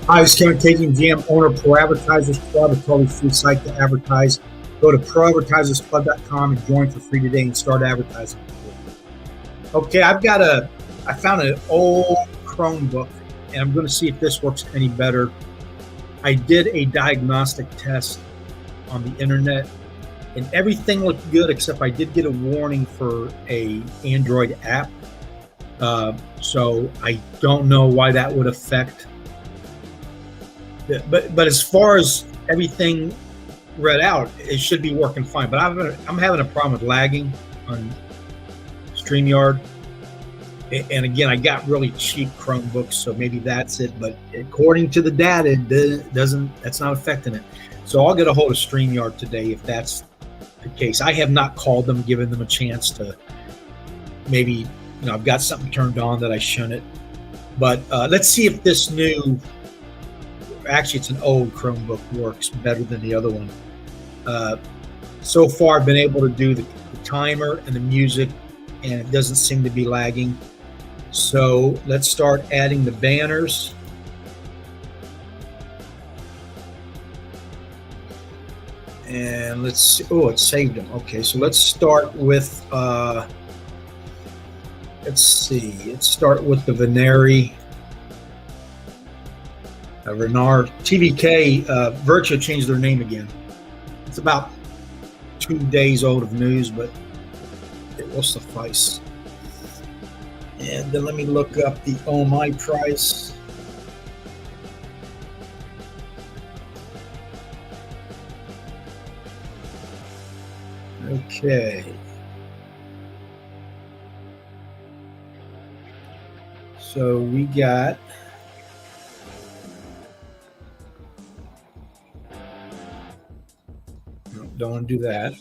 Hi, this is Kgmjam, owner of Pro Advertisers Club, a totally free site to advertise. Go to proadvertisersclub.com and join for free today and start advertising. Okay, I found an old Chromebook, and I'm going to see if this works any better. I did a diagnostic test on the internet, and everything looked good, except I did get a warning for a Android app. So I don't know why that would affect. But as far as everything read out, it should be working fine. But I'm having a problem with lagging on StreamYard. And again, I got really cheap Chromebooks, so maybe that's it. But according to the data, that's not affecting it. So I'll get a hold of StreamYard today if that's the case. I have not called them, given them a chance to maybe, I've got something turned on that I shouldn't. But let's see if this new, actually it's an old Chromebook, works better than the other one. So far I've been able to do the timer and the music, and it doesn't seem to be lagging. So let's start adding the banners. And let's see. Oh, it saved them. Okay, so let's start with let's start with the Veneri. Renard. TVK, Virtua changed their name again. It's about 2 days old of news, but it will suffice. And then let me look up the OMI price. Okay. So we got don't want to do that.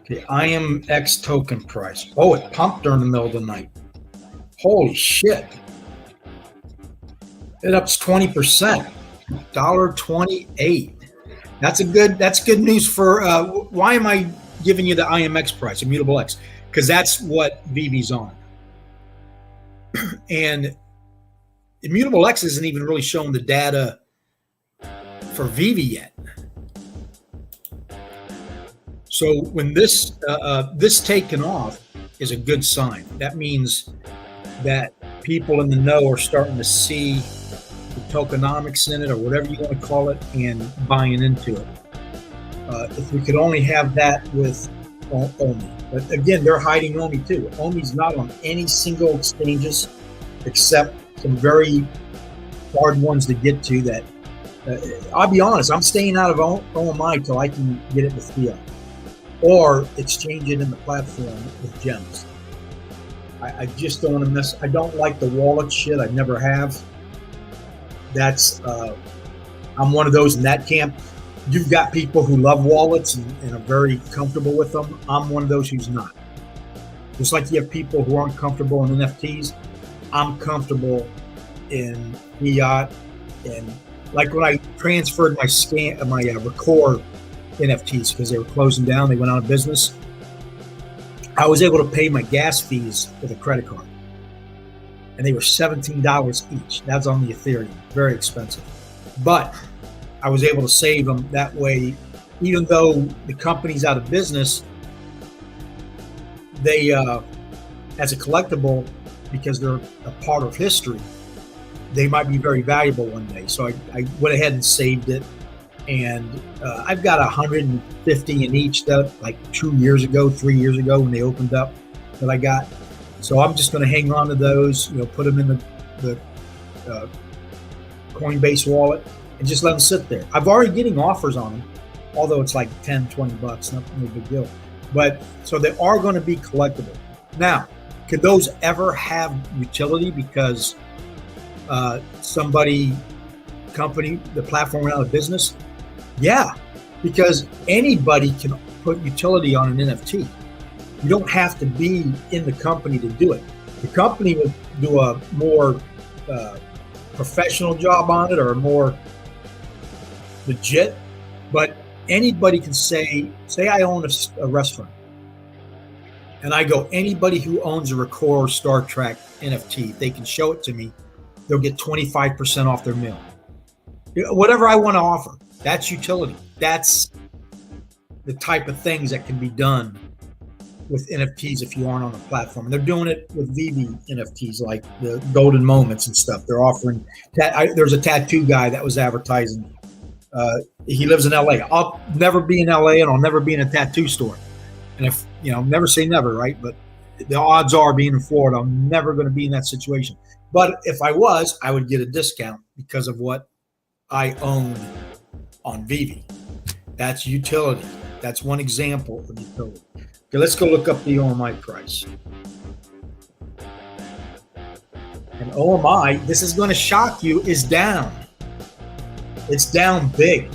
Okay, IMX token price. Oh, it pumped during the middle of the night. Holy shit. It ups 20%. $1.28. That's good news for why am I giving you the IMX price, Immutable X? Because that's what Veve's on. And Immutable X isn't even really showing the data for Veve yet. So when this taken off is a good sign. That means that people in the know are starting to see the tokenomics in it, or whatever you want to call it, and buying into it. If we could only have that with OMI. But again, they're hiding OMI too. OMI's not on any single exchanges except some very hard ones to get to that. I'll be honest, I'm staying out of OMI till I can get it with fiat or exchange it in the platform with gems. I just don't want to mess. I don't like the wallet shit. I never have. That's I'm one of those in that camp. You've got people who love wallets and are very comfortable with them. I'm one of those who's not. Just like you have people who aren't comfortable in NFTs, I'm comfortable in fiat. And like when I transferred my Record NFTs because they were closing down, they went out of business, I was able to pay my gas fees with a credit card. And they were $17 each. That's on the Ethereum, very expensive. But I was able to save them that way. Even though the company's out of business, they, as a collectible, because they're a part of history, they might be very valuable one day. So I went ahead and saved it. And I've got 150 in each that like 3 years ago when they opened up that I got. So I'm just going to hang on to those, put them in the Coinbase wallet and just let them sit there. I've already getting offers on them, although it's like 10, 20 bucks, no big deal. But so they are going to be collectible. Now, could those ever have utility because company, the platform went out of business? Yeah, because anybody can put utility on an NFT. You don't have to be in the company to do it. The company will do a more professional job on it or a more legit, but anybody can say I own a restaurant, and I go, anybody who owns a Record Star Trek NFT, if they can show it to me, they'll get 25% off their meal. Whatever I want to offer, that's utility. That's the type of things that can be done with NFTs if you aren't on the platform. And they're doing it with Veve NFTs, like the golden moments and stuff. They're offering, there's a tattoo guy that was advertising. He lives in LA. I'll never be in LA and I'll never be in a tattoo store. And if, never say never, right? But the odds are, being in Florida, I'm never going to be in that situation. But if I was, I would get a discount because of what I own on Veve. That's utility. That's one example of utility. Okay, let's go look up the OMI price. And OMI, this is going to shock you, is down. It's down big.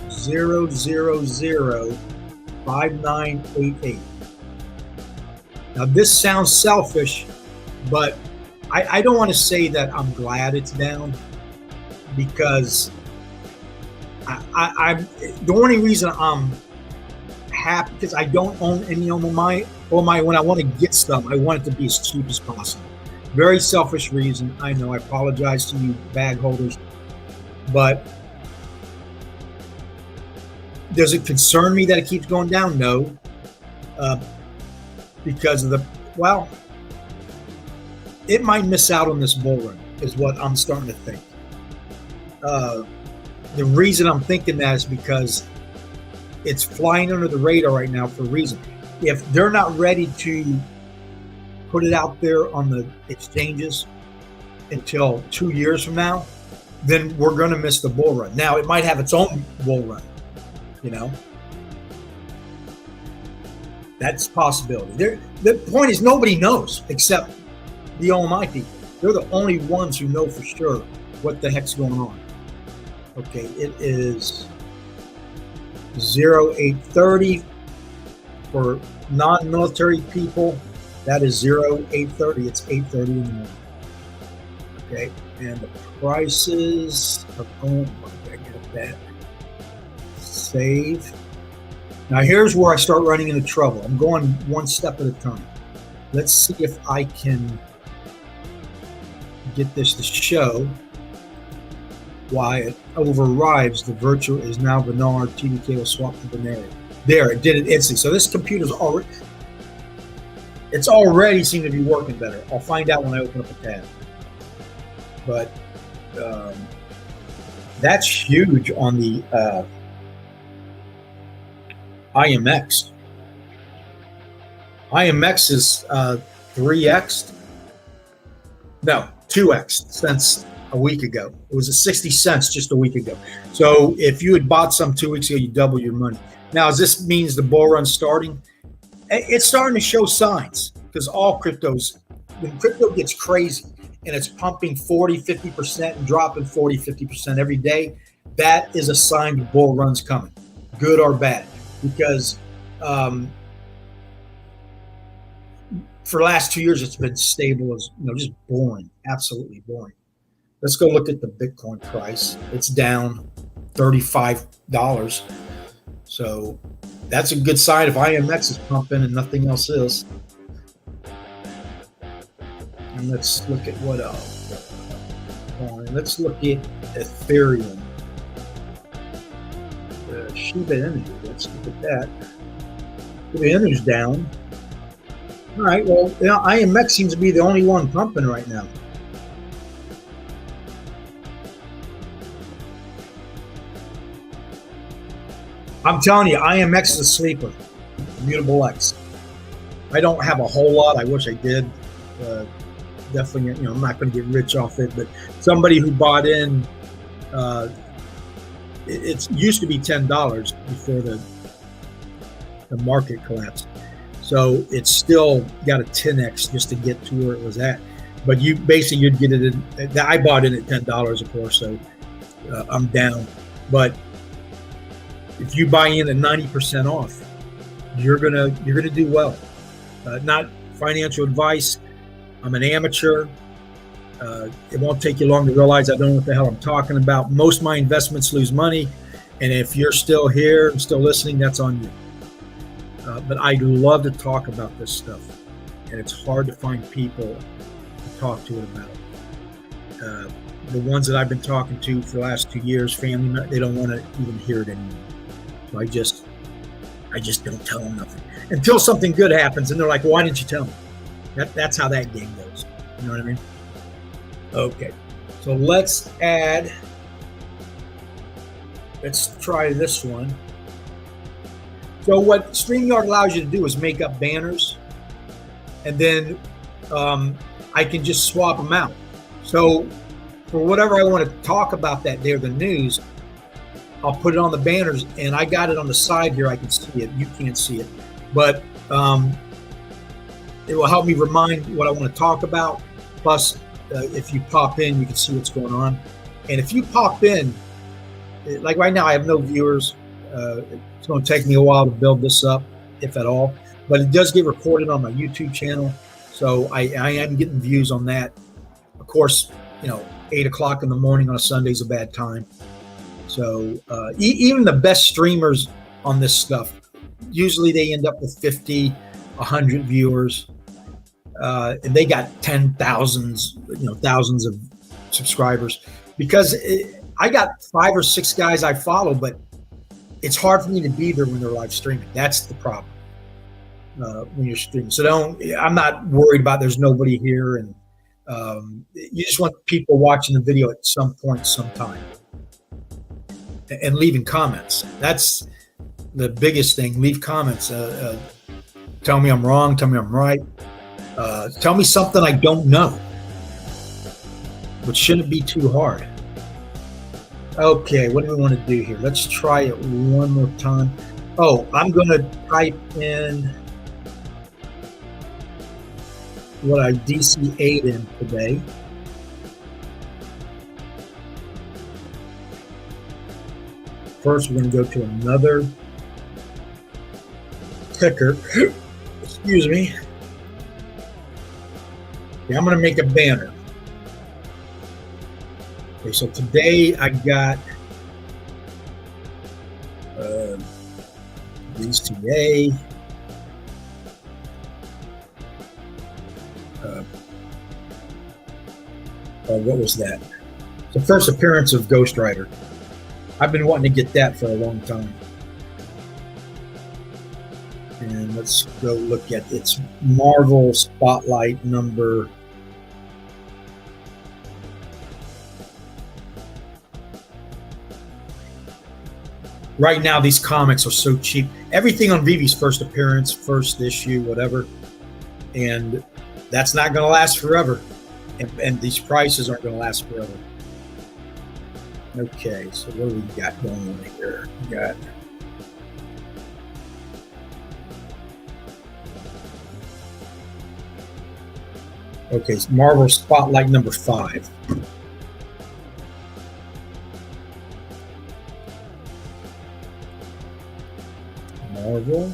0.0005988. Now this sounds selfish, but I don't want to say that I'm glad it's down, because I'm the only reason I'm happy, because I don't own any OMI. When I want to get stuff, I want it to be as cheap as possible. Very selfish reason. I know. I apologize to you bag holders, but does it concern me that it keeps going down? No, because of it might miss out on this bull run, is what I'm starting to think. The reason I'm thinking that is because it's flying under the radar right now for a reason. If they're not ready to put it out there on the exchanges until 2 years from now, then we're going to miss the bull run. Now, it might have its own bull run, That's a possibility. The point is, nobody knows except the OMI people. They're the only ones who know for sure what the heck's going on. Okay, it is 0830 for non-military people. That is 0830. It's 8:30 in the morning. Okay, and the prices of I get that. Save. Now here's where I start running into trouble. I'm going one step at a time. Let's see if I can get this to show why it overrides the virtual is now Bernard. TDK will swap to Bernard. There, it did it instantly. So this computer's already seemed to be working better. I'll find out when I open up a tab. But that's huge on the IMX. IMX is 3x. No, 2x since a week ago. It was at 60 cents just a week ago. So if you had bought some 2 weeks ago, you double your money. Now, does this means the bull run's starting? It's starting to show signs, because all cryptos, when crypto gets crazy and it's pumping 40, 50% and dropping 40, 50% every day, that is a sign the bull run's coming, good or bad. Because for the last 2 years, it's been stable as, just boring, absolutely boring. Let's go look at the Bitcoin price. It's down $35. So that's a good sign if IMX is pumping and nothing else is. And let's look at what else. Let's look at Ethereum. Shiba Inu. Let's look at that. Shiba Inu's down. All right. Well, IMX seems to be the only one pumping right now. I'm telling you, IMX is a sleeper. Immutable X. I don't have a whole lot. I wish I did. Definitely, I'm not going to get rich off it. But somebody who bought in, it used to be $10 before the market collapsed. So it's still got a 10x just to get to where it was at. But you'd get it in. I bought in at $10, of course. So I'm down. But if you buy in at 90% off, you're gonna do well. Not financial advice. I'm an amateur. It won't take you long to realize I don't know what the hell I'm talking about. Most of my investments lose money, and if you're still here and still listening, that's on you. But I do love to talk about this stuff, and it's hard to find people to talk to it about it. The ones that I've been talking to for the last 2 years, family, they don't want to even hear it anymore. So I just don't tell them nothing until something good happens, and they're like, "Why didn't you tell me?" That's how that game goes. You know what I mean? Okay, so let's try this one. So what StreamYard allows you to do is make up banners, and then I can just swap them out. So for whatever I want to talk about that day or the news, I'll put it on the banners, and I got it on the side here. I can see it. You can't see it, but it will help me remind what I want to talk about. Plus, if you pop in, you can see what's going on. And if you pop in, like right now, I have no viewers. It's going to take me a while to build this up, if at all. But it does get recorded on my YouTube channel, so I am getting views on that. Of course, 8 o'clock in the morning on a Sunday is a bad time. So even the best streamers on this stuff, usually they end up with 50, 100 viewers. And they got thousands of subscribers, because I got 5 or 6 guys I follow, but it's hard for me to be there when they're live streaming. That's the problem when you're streaming. So I'm not worried about there's nobody here, and you just want people watching the video at some point, sometime, and leaving comments. That's the biggest thing. Leave comments. Tell me I'm wrong. Tell me I'm right. Tell me something I don't know, which shouldn't be too hard. Okay, what do we want to do here? Let's try it one more time. Oh, I'm going to type in what I DC8'd in today. First, we're going to go to another ticker. Excuse me. Okay, I'm going to make a banner. Okay, so today I got DCA. What was that? The first appearance of Ghost Rider. I've been wanting to get that for a long time. And let's go look at its Marvel Spotlight number. Right now, these comics are so cheap. Everything on Veve's first appearance, first issue, whatever. And that's not going to last forever. And these prices aren't going to last forever. Okay, so what do we got going on here? We got okay, Marvel Spotlight number 5. Marvel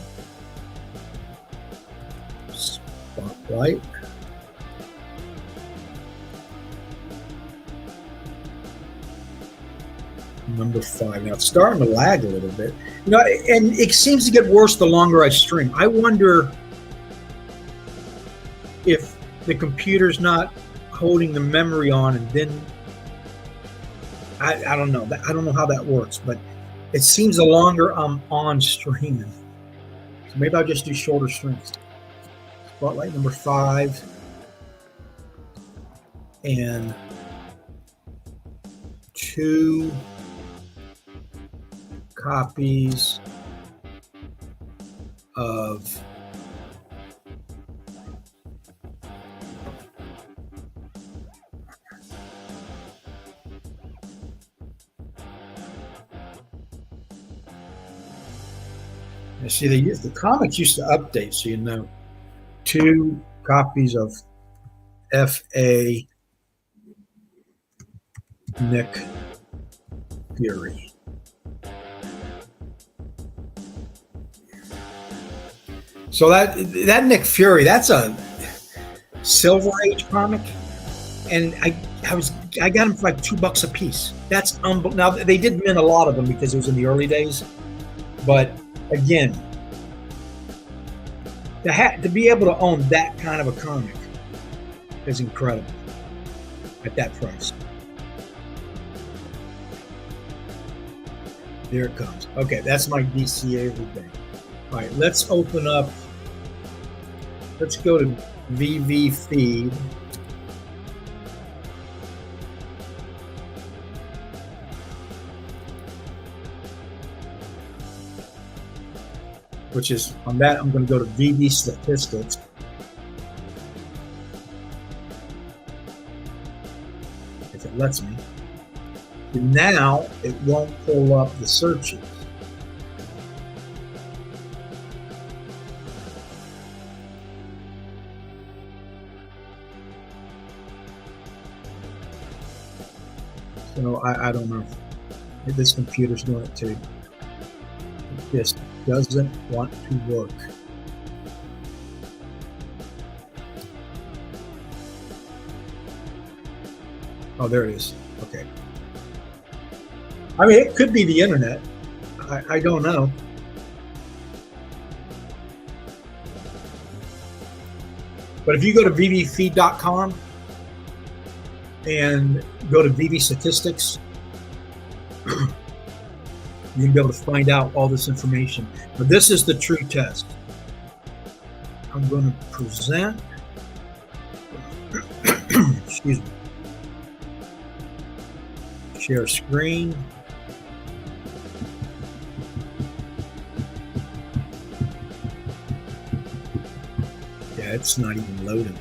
Spotlight. Number 5. Now it's starting to lag a little bit, and it seems to get worse the longer I stream. I wonder if the computer's not holding the memory on, and then I don't know. I don't know how that works, but it seems the longer I'm on streaming. So maybe I'll just do shorter streams. Spotlight number 5 and 2 copies of see, the comics used to update, so 2 copies of F.A. Nick Fury. So that Nick Fury, that's a Silver Age comic, and I got them for like $2 a piece. That's unbelievable. Now they did mint a lot of them because it was in the early days, but again, To be able to own that kind of a comic is incredible at that price. There it comes. Okay, that's my DC every day. All right, let's open up. Let's go to Veve feed. Which is on that, I'm going to go to Veve statistics. If it lets me. And now it won't pull up the searches. So I don't know if this computer's doing it too. It just doesn't want to work. Oh, there it is. Okay. I mean, it could be the internet. I don't know. But if you go to vevefeed.com and go to Veve statistics, you'll be able to find out all this information. But this is the true test. I'm going to present. Excuse me. Share screen. Yeah, it's not even loading.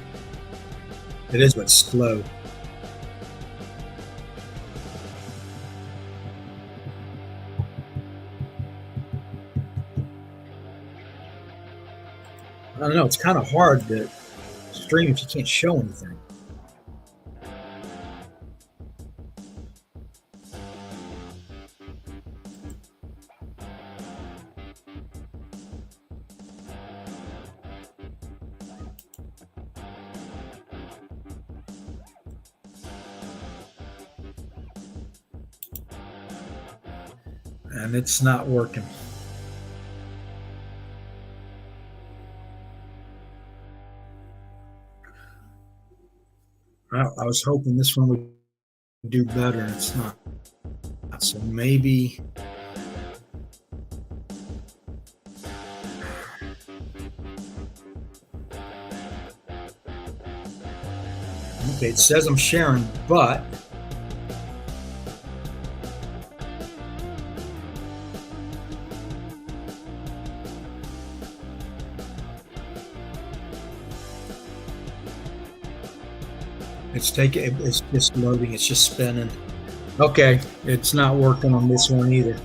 It is, but slow. I don't know, it's kind of hard to stream if you can't show anything. And it's not working. I was hoping this one would do better, and it's not. So maybe. Okay, it says I'm sharing, but. It's just loading, it's just spinning. Okay, it's not working on this one either.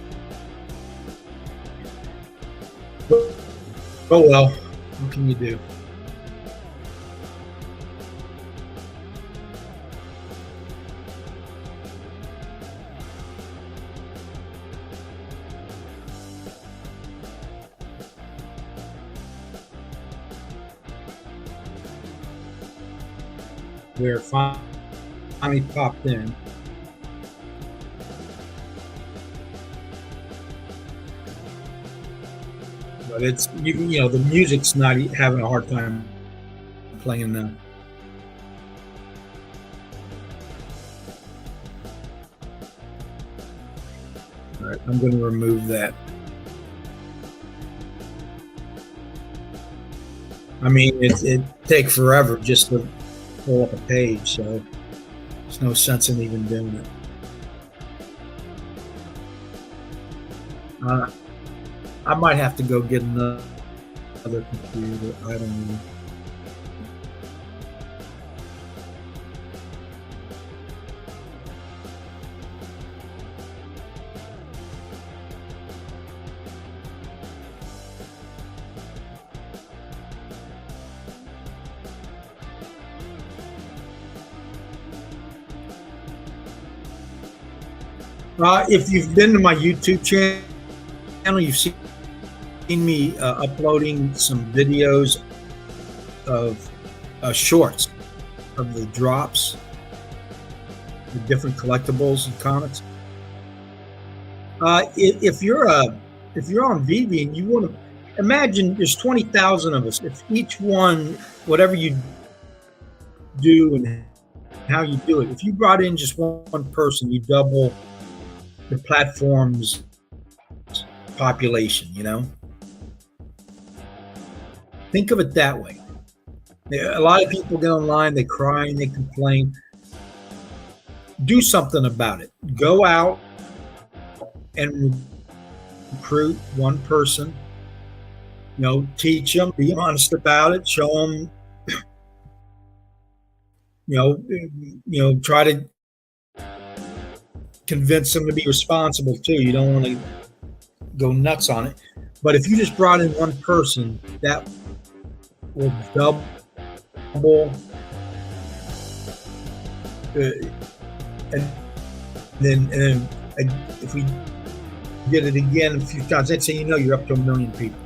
Oh well, what can you do? Where finally popped in. But it's, you know, the music's not having a hard time playing now. All right, I'm going to remove that. I mean, it takes forever just to pull up a page, so there's no sense in even doing it. I might have to go get another computer. I don't know. If you've been to my YouTube channel, you've seen me uploading some videos of shorts of the drops, the different collectibles and comics. If you're on Veve and you want to imagine there's 20,000 of us. If each one, whatever you do and how you do it, if you brought in just one person, you double the platform's population, you know? Think of it that way. A lot of people get online, they cry and they complain. Do something about it. Go out and recruit one person. You know, teach them, be honest about it, show them. Try to convince them to be responsible too. You don't want to go nuts on it. But if you just brought in one person, that will double. And then if we did it again a few times, let's say you're up to 1 million people.